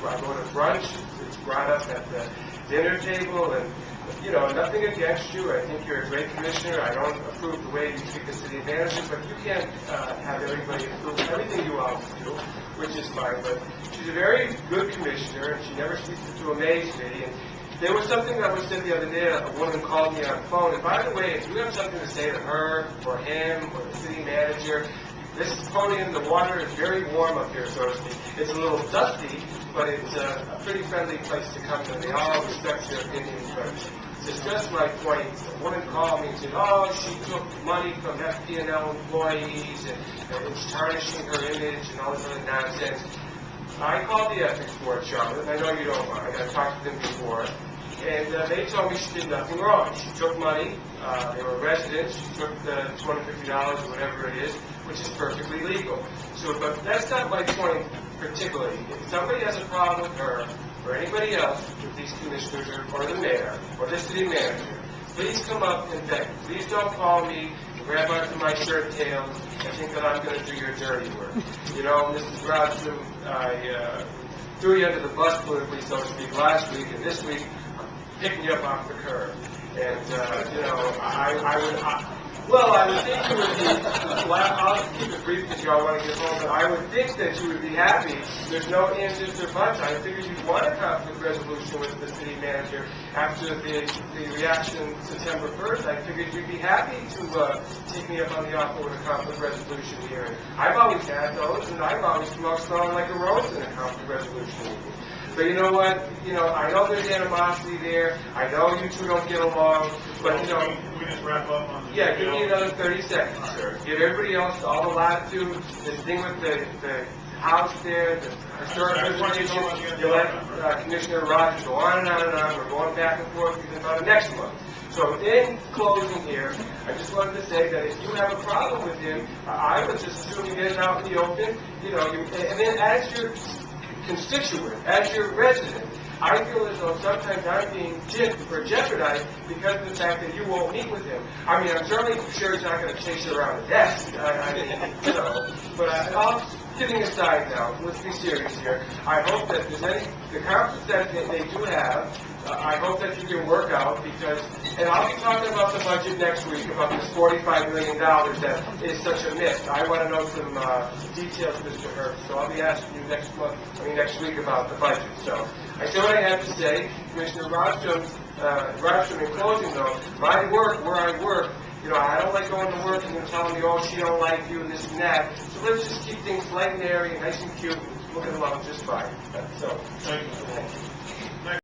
I go to brunch, it's brought up at the dinner table, and you know, nothing against you. I think you're a great commissioner. I don't approve the way you treat the city manager, but you can't have everybody approve everything you always do, which is fine. But she's a very good commissioner, and she never ceases to amaze me. And there was something that was said the other day. A woman called me on the phone. And by the way, if you have something to say to her or him or the city manager, this podium, the water is very warm up here, so to speak. It's a little dusty, but it's a pretty friendly place to come to. They all respect your opinions, but it's just my point. A woman called me and said, oh, she took money from FP&L employees, and it's tarnishing her image and all this other nonsense. I called the ethics board, Charlotte, and I know you don't mind. I've talked to them before. And they told me she did nothing wrong. She took money. They were residents. She took the $250 or whatever it is, which is perfectly legal. So, but that's not my point particularly. If somebody has a problem with her or anybody else, with these commissioners or the mayor or the city manager, please come up and beg. Please don't call me, grab onto my shirt tails, and think that I'm going to do your dirty work. You know, Mrs. Rodstrom, I threw you under the bus politically, so to speak, last week, and this week picking you up off the curb. And, you know, I would think you would be, well, I'll keep it brief because y'all want to get home, but I would think that you would be happy. There's no answers or buts. I figured you'd want a conflict resolution with the city manager after the reaction September 1st. I figured you'd be happy to take me up on the offer with a conflict resolution hearing. I've always had those, and I've always come out smelling like a rose in a conflict resolution meeting. But you know what? You know, I know there's animosity there. I know you two don't get along. But, you know, we just wrap up on the yeah, give me another 30 seconds, sir. Give everybody else all the latitude. This thing with the house there, the historic preservation, you let Commissioner Rogers go on and on and on. We're going back and forth about it next month. So in closing here, I just wanted to say that if you have a problem with him, I would just assume you get it out in the open. You know, and then as your constituent, as your resident, I feel as though sometimes I'm being jeopardized because of the fact that you won't meet with him. I mean, I'm certainly sure he's not going to chase you around the desk. I mean, you know, but all kidding aside now, let's be serious here. I hope that the conflicts that they do have, I hope that you can work out because, and I'll be talking about the budget next week, about this $45 million that is such a miss. I want to know some details, Mr. Herbst, so I'll be asking you next week about the budget. So I said what I had to say. Commissioner Rodstrom, in closing though, my work, where I work, you know, I don't like going to work and then telling me, oh, she don't like you and this and that. So let's just keep things light and airy and nice and cute and moving along just fine. So, thank you.